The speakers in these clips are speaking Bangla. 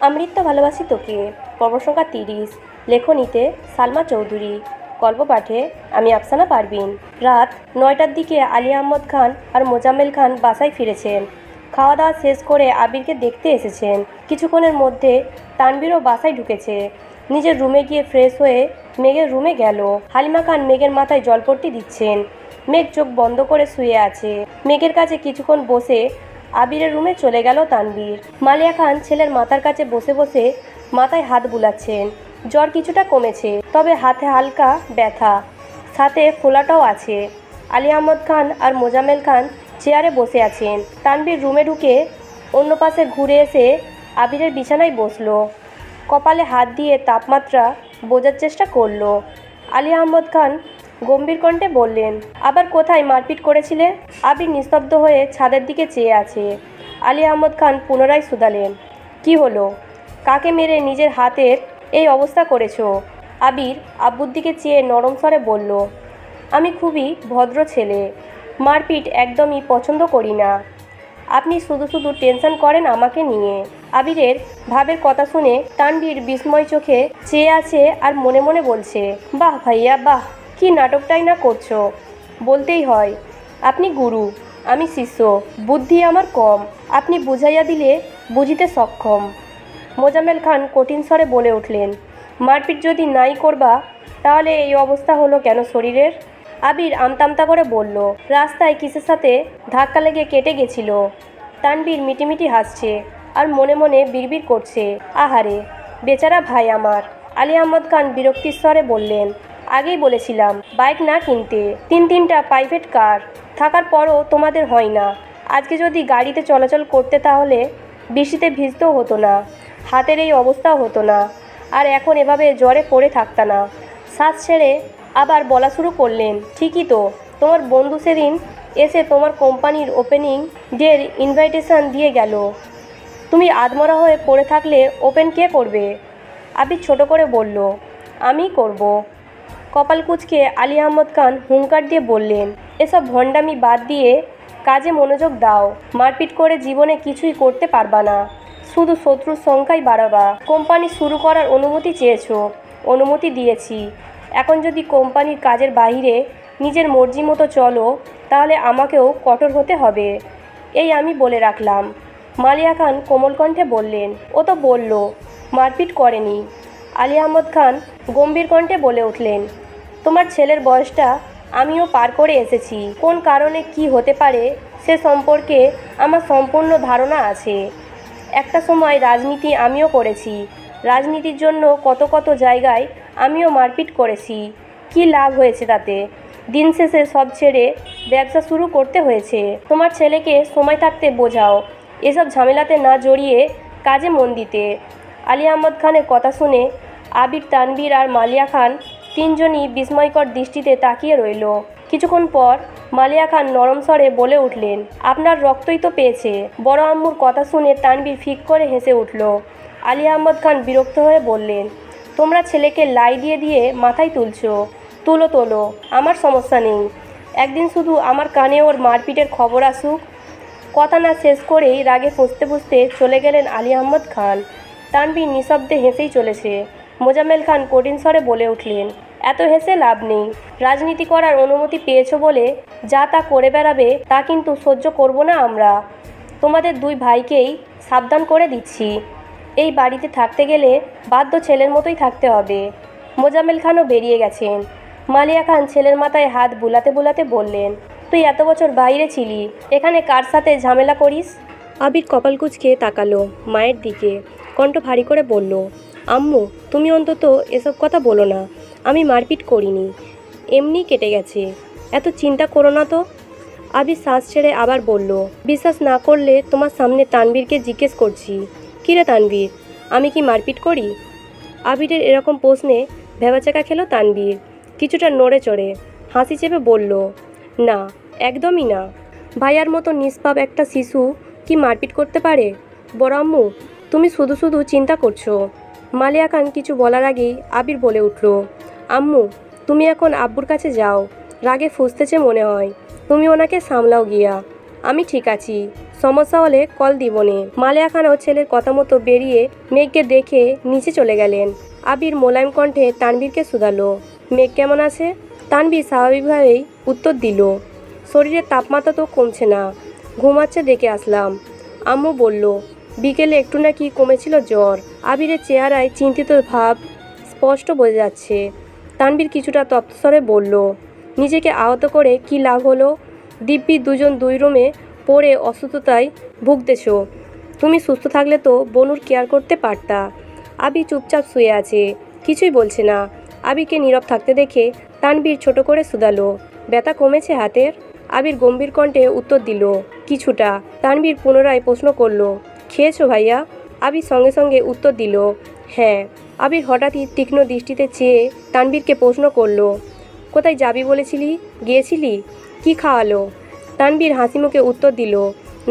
আমৃত্যু ভালোবাসি তোকে। পর্ব সংখ্যা 30। লেখনীতে সালমা চৌধুরী। গল্প পাঠে আমি আফসানা পারভিন। রাত 9টার দিকে আলী আহমদ খান আর মোজাম্মেল খান বাসায় ফিরেছেন। খাওয়া দাওয়া শেষ করে আবিরকে দেখতে এসেছেন। কিছুক্ষণের মধ্যে তানবীরও বাসায় ঢুকেছে। নিজের রুমে গিয়ে ফ্রেশ হয়ে মেঘের রুমে গেল। হালিমা খান মেঘের মাথায় জলপট্টি দিচ্ছেন। মেঘ চোখ বন্ধ করে শুয়ে আছে। মেঘের কাছে কিছুক্ষণ বসে আবিরের রুমে চলে গেল তানবীর। মালিয়া খান ছেলের মাথার কাছে বসে বসে মাথায় হাত বুলাচ্ছেন। জ্বর কিছুটা কমেছে, তবে হাতে হালকা ব্যথা, সাথে ফোলাটাও আছে। আলী আহমদ খান আর মোজাম্মেল খান চেয়ারে বসে আছেন। তানবীর রুমে ঢুকে অন্য পাশে ঘুরে এসে আবিরের বিছানায় বসলো। কপালে হাত দিয়ে তাপমাত্রা বোঝার চেষ্টা করলো। আলী আহমদ খান গম্ভীর কণ্ঠে বললেন, আবার কোথায় মারপিট করেছিলে? আবির নিস্তব্ধ হয়ে ছাদের দিকে চেয়ে আছে। আলী আহমদ খান পুনরায় শুধালেন, কি হলো? কাকে মেরে নিজের হাতের এই অবস্থা করেছো? আবির আব্বুর দিকে চেয়ে নরম স্বরে বলল, আমি খুবই ভদ্র ছেলে, মারপিট একদমই পছন্দ করি না। আপনি শুধু শুধু টেনশন করেন আমাকে নিয়ে। আবিরের ভাবের কথা শুনে তানবীর বিস্ময় চোখে চেয়ে আছে আর মনে মনে বলছে, বাহ ভাইয়া বাহ, কি নাটকটাই না করছো। বলতেই হয়, আপনি গুরু, আমি শিষ্য, বুদ্ধি আমার কম, আপনি বুঝাইয়া দিলে বুঝিতে সক্ষম। মোজাম্মেল খান কঠিন স্বরে বলে উঠলেন, মারপিট যদি নাই করবা তাহলে এই অবস্থা হলো কেন শরীরের? আবির আমতামতা করে বলল, রাস্তায় কিসের সাথে ধাক্কা লেগে কেটে গেছিল। তানবীর মিটিমিটি হাসছে আর মনে মনে বিড়বিড় করছে, আহারে বেচারা ভাই আমার। আলী আহমদ খান বিরক্তির স্বরে বললেন, আগেই বলেছিলাম বাইক না কিনতে, তিনটা প্রাইভেট কার থাকার পরও তোমাদের হয় না। আজকে যদি গাড়িতে চলাচল করতে তাহলে বৃষ্টিতে ভিজতেও হতো না, হাতের এই অবস্থাও হতো না, আর এখন এভাবে জ্বরে পড়ে থাকতা না। শ্বাস ছেড়ে আবার বলা শুরু করলেন, ঠিকই তো, তোমার বন্ধু সেদিন এসে তোমার কোম্পানির ওপেনিং ডের ইনভাইটেশন দিয়ে গেল। তুমি আধমরা হয়ে পড়ে থাকলে ওপেন কে করবে? আবির ছোট করে বলল, আমিই করব। কপাল কুঁচকে আলী আহমদ খান হুঙ্কার দিয়ে বললেন, এসব ভণ্ডামি বাদ দিয়ে কাজে মনোযোগ দাও। মারপিট করে জীবনে কিছুই করতে পারবা না, শুধু শত্রুর সংখ্যাই বাড়াবা। কোম্পানি শুরু করার অনুমতি চেয়েছো, অনুমতি দিয়েছি। এখন যদি কোম্পানির কাজের বাইরে নিজের মর্জি মতো চলো তাহলে আমাকেও কঠোর হতে হবে, এই আমি বলে রাখলাম। মালিয়া খান কোমল কণ্ঠে বললেন, ও তো বলল মারপিট করেনি। আলী আহমদ খান গম্ভীর কণ্ঠে বলে উঠলেন, তোমার ছেলের বয়সটা আমিও পার করে এসেছি। কোন কারণে কি হতে পারে সে সম্পর্কে আমার সম্পূর্ণ ধারণা আছে। একটা সময় রাজনীতি আমিও করেছি, রাজনীতির জন্য কত কত জায়গায় আমিও মারপিট করেছি। কি লাভ হয়েছে তাতে? দিন শেষে সব ছেড়ে ব্যবসা শুরু করতে হয়েছে। তোমার ছেলেকে সময় থাকতে বোঝাও এসব ঝামেলাতে না জড়িয়ে কাজে মন দিতে। আলী আহমদ খানের কথা শুনে আবির, তানবীর আর মালিয়া খান তিনজনই বিস্ময়কর দৃষ্টিতে তাকিয়ে রইল। কিছুক্ষণ পর মালিয়া খান নরম স্বরে বলে উঠলেন, আপনার রক্তই তো পেয়েছে। বড় আম্মুর কথা শুনে তানবীর ফিক করে হেসে উঠল। আলী আহমদ খান বিরক্ত হয়ে বললেন, তোমরা ছেলেকে লাই দিয়ে দিয়ে মাথায় তুলছো। তোলো তোলো, আমার সমস্যা নেই। একদিন শুধু আমার কানে ওর মারপিটের খবর আসুক। কথা না শেষ করেই রাগে ফুঁসতে ফুঁসতে চলে গেলেন আলী আহমদ খান। তানবীর নিঃশব্দে হেসেই চলেছে। মোজাম্মেল খান কঠিন স্বরে বলে উঠলেন, এত হেসে লাভ নেই। রাজনীতি করার অনুমতি পেয়েছো বলে যা তা করে বেড়াবে তা কিন্তু সহ্য করব না আমরা। তোমাদের দুই ভাইকেই সাবধান করে দিচ্ছি, এই বাড়িতে থাকতে গেলে বাধ্য ছেলের মতোই থাকতে হবে। মোজাম্মেল খানও বেরিয়ে গেছেন। মালিয়া খান ছেলের মাথায় হাত বুলাতে বুলাতে বললেন, তুই এত বছর বাইরে ছিলি, এখানে কার সাথে ঝামেলা করিস? আবির কপাল কুঁচকে তাকালো মায়ের দিকে, কণ্ঠ ভারী করে বলল, আম্মু তুমি অন্তত এসব কথা বলো না। আমি মারপিট করিনি, এমনি কেটে গেছে, এত চিন্তা করো না তো। আবির শ্বাস ছেড়ে আবার বলল, বিশ্বাস না করলে তোমার সামনে তানবীরকে জিজ্ঞেস করছি। কিরে তানবীর, আমি কি মারপিট করি? আবিরের এরকম প্রশ্নে ভেবাচাকা খেলো তানবীর। কিছুটা নড়ে চড়ে হাসি চেপে বলল, না একদমই না। ভাইয়ার মতো নিষ্পাপ একটা শিশু কি মারপিট করতে পারে? বড় আম্মু তুমি শুধু শুধু চিন্তা করছো। মালিয়া খান কিছু বলার আগেই আবির বলে উঠল, আম্মু তুমি এখন আব্বুর কাছে যাও, রাগে ফুঁসতেছে মনে হয়, তুমি ওনাকে সামলাও গিয়া। আমি ঠিক আছি, সমস্যা হলে কল দিবনে। মালেয়া খানও ছেলের কথা মতো বেরিয়ে মেঘকে দেখে নিচে চলে গেলেন। আবির মোলায়েম কণ্ঠে তানভীরকে শুধালো, মেঘ কেমন আছে? তানভীর স্বাভাবিকভাবেই উত্তর দিল, শরীরের তাপমাত্রা তো কমছে না, ঘুমাচ্ছে দেখে আসলাম। আম্মু বলল বিকেলে একটু নাকি কমেছিল জ্বর। আবিরের চেহারায় চিন্তিত ভাব স্পষ্ট বোঝা যাচ্ছে। তানভীর কিছুটা তপ্তস্বরে বলল, নিজেকে আহত করে কি লাভ হলো? দিব্যি দুজন দুই রুমে পড়ে অসুস্থতায় ভুগতেছ। তুমি সুস্থ থাকলে তো বনুর কেয়ার করতে পারতা। আবি চুপচাপ শুয়ে আছে, কিছুই বলছে না। আবিকে নীরব থাকতে দেখে তানভীর ছোট করে শুধালো, ব্যথা কমেছে হাতের? আবির গম্ভীর কণ্ঠে উত্তর দিল, কিছুটা। তানভীর পুনরায় প্রশ্ন করল, খেয়েছো ভাইয়া? আবির সঙ্গে সঙ্গে উত্তর দিল, হ্যাঁ। আবির হঠাৎই তীক্ষ্ণ দৃষ্টিতে চেয়ে তানভীরকে প্রশ্ন করল, কোথায় যাবি বলেছিলি, গিয়েছিলি? কি খাওয়ালো? তানভীর হাসিমুখে উত্তর দিল,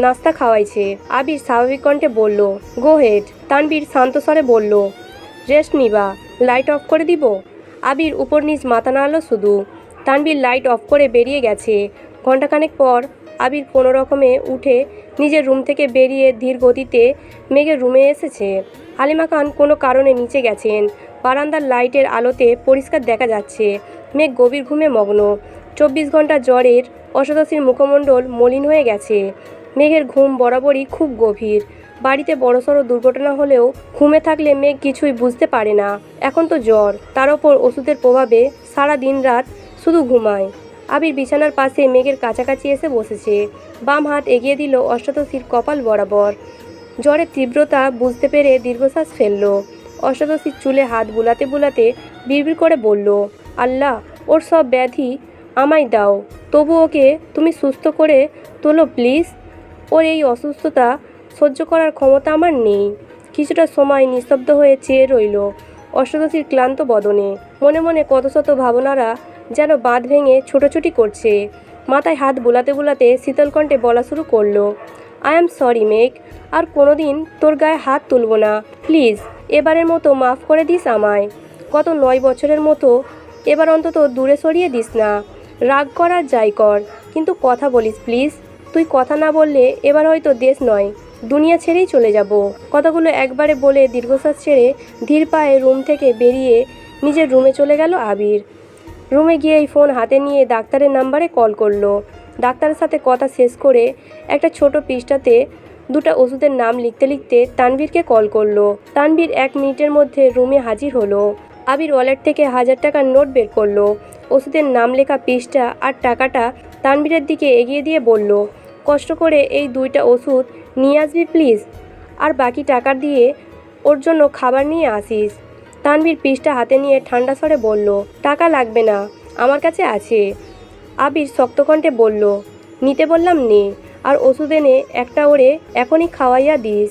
নাস্তা খাওয়াইছে। আবির স্বাভাবিক কণ্ঠে বলল, গো হেড। তানভীর শান্ত স্বরে বলল, রেস্ট নিবা, লাইট অফ করে দিব? আবির উপর নিচ মাথা নাড়ল শুধু। তানভীর লাইট অফ করে বেরিয়ে গেছে। ঘণ্টাখানেক পর আবির কোনো রকমে উঠে নিজের রুম থেকে বেরিয়ে ধীর গতিতে মেঘের রুমে এসেছে। হালিমা খান কোনো কারণে নিচে গেছেন। বারান্দার লাইটের আলোতে পরিষ্কার দেখা যাচ্ছে মেঘ গভীর ঘুমে মগ্ন। 24 ঘন্টা জ্বরের অষ্টাদশীর মুখমণ্ডল মলিন হয়ে গেছে। মেঘের ঘুম বরাবরই খুব গভীর। বাড়িতে বড়সড় দুর্ঘটনা হলেও ঘুমে থাকলে মেঘ কিছুই বুঝতে পারে না। এখন তো জ্বর, তার ওপর ওষুধের প্রভাবে সারা দিন রাত শুধু ঘুমায়। আবির বিছানার পাশে মেঘের কাছাকাছি এসে বসেছে। বাম হাত এগিয়ে দিল অষ্টাদশীর কপাল বরাবর। জ্বরের তীব্রতা বুঝতে পেরে দীর্ঘশ্বাস ফেলল। অষ্টাদশীর চুলে হাত বুলাতে বুলাতে বিড়বিড় করে বলল, আল্লাহ, ওর সব ব্যাধি আমায় দাও, তবু ওকে তুমি সুস্থ করে তোলো প্লিজ। ওর এই অসুস্থতা সহ্য করার ক্ষমতা আমার নেই। কিছুটা সময় নিস্তব্ধ হয়ে চেয়ে রইল অষ্টাদশীর ক্লান্ত বদনে। মনে মনে কত শত ভাবনারা যেন বাঁধ ভেঙে ছোটাছুটি করছে। মাথায় হাত বুলাতে বুলাতে শীতল কণ্ঠে বলা শুরু করলো, আই অ্যাম সরি মেঘ, আর কোনোদিন তোর গায়ে হাত তুলব না, প্লিজ। এবারের মতো মাফ করে দিস আমায়। গত 9 বছরের মতো এবার অন্তত দূরে সরিয়ে দিস না। রাগ কর আর যাই কর, কিন্তু কথা বলিস প্লিজ। তুই কথা না বললে এবার হয়তো দেশ নয়, দুনিয়া ছেড়েই চলে যাব। কথাগুলো একবারে বলে দীর্ঘশ্বাস ছেড়ে ধীর পায়ে রুম থেকে বেরিয়ে নিজের রুমে চলে গেল আবির। রুমে গিয়েই ফোন হাতে নিয়ে ডাক্তারের নাম্বারে কল করলো। ডাক্তারের সাথে কথা শেষ করে একটা ছোট পৃষ্ঠাতে দুটো ওষুধের নাম লিখতে লিখতে তানভীরকে কল করলো। তানভীর 1 মিনিটের মধ্যে রুমে হাজির হলো। আবির ওয়ালেট থেকে 1000 টাকার নোট বের করলো। ওষুধের নাম লেখা পৃষ্ঠা আর টাকাটা তানভীরের দিকে এগিয়ে দিয়ে বলল, কষ্ট করে এই 2টা ওষুধ নিয়ে আসবি প্লিজ, আর বাকি টাকা দিয়ে ওর জন্য খাবার নিয়ে আসিস। তানভীর পৃষ্ঠা হাতে নিয়ে ঠান্ডা স্বরে বলল, টাকা লাগবে না, আমার কাছে আছে। আবির শক্ত কণ্ঠে বলল, নিতে বললাম নে, আর ওষুধ এনে একটা ওরে এখনই খাওয়াইয়া দিস।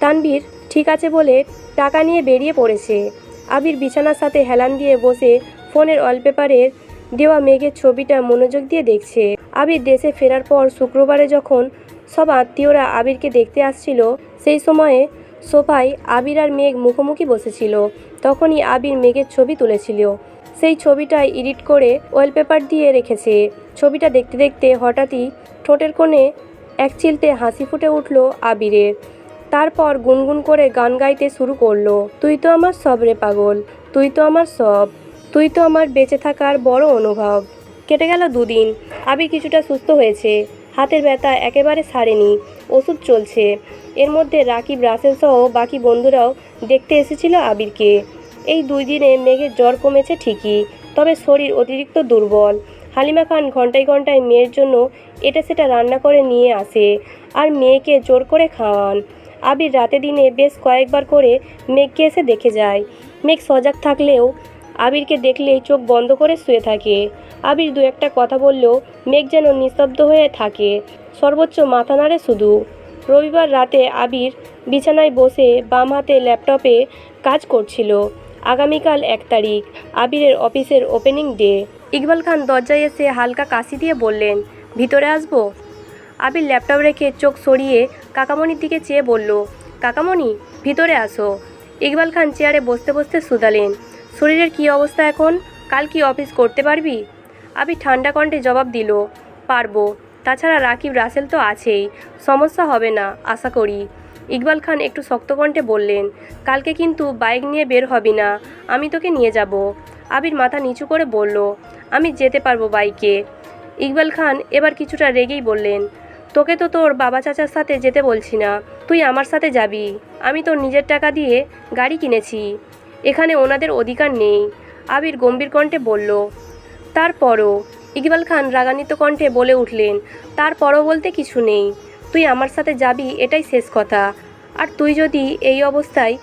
তানভীর ঠিক আছে বলে টাকা নিয়ে বেরিয়ে পড়েছে। আবির বিছানার সাথে হেলান দিয়ে বসে ফোনের ওয়ালপেপারের দেওয়া মেঘের ছবিটা মনোযোগ দিয়ে দেখছে। আবির দেশে ফেরার পর শুক্রবারে যখন সব আত্মীয়রা আবিরকে দেখতে আসছিল, সেই সময়ে সোফায় আবির আর মেঘ মুখোমুখি বসেছিল। তখনই আবির মেঘের ছবি তুলেছিল। সেই ছবিটাই এডিট করে ওয়ালপেপার দিয়ে রেখেছে। ছবিটা দেখতে দেখতে হঠাৎই ঠোঁটের কোণে এক চিলতে হাসি ফুটে উঠল আবিরের। তারপর গুনগুন করে গান গাইতে শুরু করলো, তুই তো আমার সব রে পাগল, তুই তো আমার সব, তুই তো আমার বেঁচে থাকার বড় অনুভব। কেটে গেল 2 দিন। আবির কিছুটা সুস্থ হয়েছে। হাতের ব্যথা একেবারে সারেনি, ওষুধ চলছে। এর মধ্যে রাকিব, রাসেল সহ বাকি বন্ধুরাও দেখতে এসেছিল আবিরকে। এই 2 দিনে মেঘের জ্বর কমেছে ঠিকই, তবে শরীর অতিরিক্ত দুর্বল। হালিমা খান ঘন্টায় ঘন্টায় মেয়ের জন্য এটা সেটা রান্না করে নিয়ে আসে আর মেয়েকে জোর করে খাওয়ান। আবির রাতে দিনে বেশ কয়েকবার করে মেঘকে এসে দেখে যায়। মেঘ সজাগ থাকলেও আবিরকে দেখলেই চোখ বন্ধ করে শুয়ে থাকে। আবির 2-একটা কথা বললেও মেঘ যেন নিস্তব্ধ হয়ে থাকে, সর্বোচ্চ মাথা নাড়ে শুধু। রবিবার রাতে আবির বিছানায় বসে বাম হাতে ল্যাপটপে কাজ করছিল। আগামীকাল 1 তারিখ, আবিরের অফিসের ওপেনিং ডে। ইকবাল খান দরজায় এসে হালকা কাশি দিয়ে বললেন, ভিতরে আসবো? আবির ল্যাপটপ রেখে চোখ সরিয়ে কাকামণির দিকে চেয়ে বলল, কাকামণি, ভিতরে আসো। ইকবাল খান চেয়ারে বসতে বসতে শুধালেন, শরীরের কী অবস্থা এখন? কাল কি অফিস করতে পারবি? আবির ঠান্ডা কণ্ঠে জবাব দিল, পারবো, তাছাড়া রাকিব রাসেল তো আছেই, সমস্যা হবে না আশা করি। ইকবাল খান একটু শক্ত কণ্ঠে বললেন, কালকে কিন্তু বাইক নিয়ে বের হবি না, আমি তোকে নিয়ে যাব। আবির মাথা নিচু করে বলল, আমি যেতে পারবো বাইকে। ইকবাল খান এবার কিছুটা রেগেই বললেন, তোকে তো তোর বাবা চাচার সাথে যেতে বলছি না, তুই আমার সাথে যাবি। আমি তোর নিজের টাকা দিয়ে গাড়ি কিনেছি, এখানে ওনাদের অধিকার নেই। আবির গম্ভীর কণ্ঠে বলল। তারপরও, ইকবাল খান রাগান্বিত কণ্ঠে বলে উঠলেন, তারপরও বলতে কিছু নেই, তুই আমার সাথে যাবি এটাই শেষ কথা। আর তুই যদি এই অবস্থায়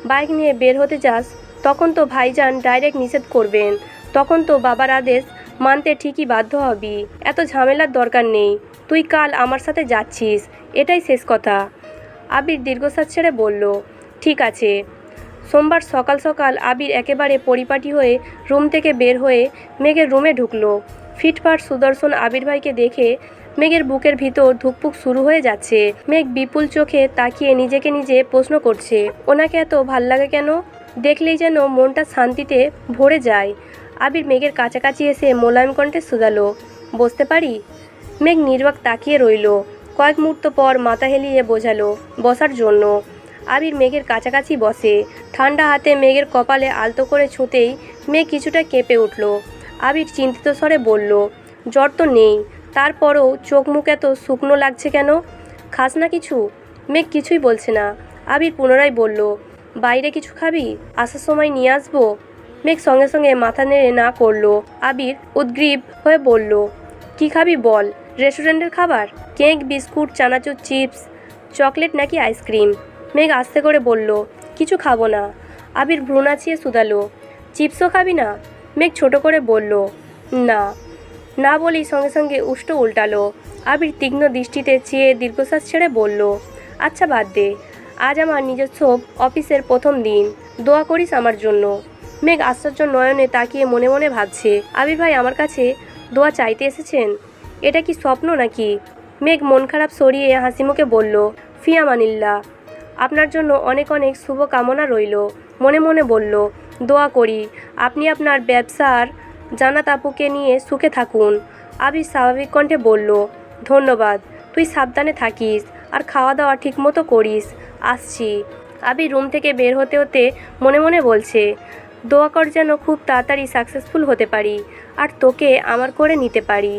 বাইক নিয়ে বের হতে যাস তখন তো ভাইজান ডাইরেক্ট নিষেধ করবেন, তখন তো বাবার আদেশ মানতে ঠিকই বাধ্য হবি। এত ঝামেলার দরকার নেই, তুই কাল আমার সাথে যাচ্ছিস, এটাই শেষ কথা। আবির দীর্ঘশ্বাস ছেড়ে বলল, ঠিক আছে। সোমবার সকাল সকাল আবির একেবারে পরিপাটি হয়ে রুম থেকে বের হয়ে মেঘের রুমে ঢুকলো। ফিটফাট সুদর্শন আবির ভাইকে দেখে মেঘের বুকের ভিতর ধুকপুক শুরু হয়ে যাচ্ছে। মেঘ বিপুল চোখে তাকিয়ে নিজেকে নিজে প্রশ্ন করছে, ওনাকে এত ভাল লাগে কেন? দেখলেই যেন মনটা শান্তিতে ভরে যায়। আবির মেঘের কাছাকাছি এসে মোলায়েম কণ্ঠে শুধালো, বসতে পারি? মেঘ নির্বাক তাকিয়ে রইল। কয়েক মুহূর্ত পর মাথা হেলিয়ে বোঝালো বসার জন্য। আবির মেঘের কাছাকাছি বসে। ঠান্ডা হাতে মেঘের কপালে আলতো করে ছুঁতেই মেঘ কিছুটা কেঁপে উঠল। আবির চিন্তিত স্বরে বলল, জ্বর তো নেই, তারপরও চোখ মুখ এত শুকনো লাগছে কেন? খাস না কিছু? মেঘ কিছুই বলছে না। আবির পুনরায় বলল, বাইরে কিছু খাবি? আসার সময় নিয়ে আসবো? মেঘ সঙ্গে সঙ্গে মাথা নেড়ে না করলো। আবির উদ্গ্রীব হয়ে বলল, কি খাবি বল? রেস্টুরেন্টের খাবার? কেক, বিস্কুট, চানাচুর, চিপস, চকলেট নাকি আইসক্রিম? মেঘ আস্তে করে বলল, কিছু খাবো না। আবির ভ্রু নাচিয়ে শুধালো, চিপসও খাবি না? মেঘ ছোট করে বলল, না। না বলেই সঙ্গে সঙ্গে উষ্ট উল্টালো। আবির তীক্ষ্ণ দৃষ্টিতে চেয়ে দীর্ঘশ্বাস ছেড়ে বলল, আচ্ছা বাদ দে, আজ আমার নিজস্ব অফিসের প্রথম দিন, দোয়া করিস আমার জন্য। মেঘ আশ্চর্য নয়নে তাকিয়ে মনে মনে ভাবছে, আবির ভাই আমার কাছে দোয়া চাইতে এসেছেন? এটা কি স্বপ্ন নাকি? মেঘ মন খারাপ সরিয়ে হাসিমুখে বলল, ফি আমানিল্লাহ। আপনার জন্য অনেক অনেক শুভ কামনা রইল। মনে মনে বলল, দোয়া করি আপনি আপনার ব্যবসার জান্নাত আপুকে নিয়ে সুখে থাকুন। আবির স্বাভাবিক কণ্ঠে বলল, ধন্যবাদ, তুই সাবধানে থাকিস আর খাওয়া দাওয়া ঠিকমতো করিস, আসছি। আবির রুম থেকে বের হতে হতে মনে মনে বলছে, দোয়া কর যেন খুব তাড়াতাড়ি সাকসেসফুল হতে পারি আর তোকে আমার করে নিতে পারি।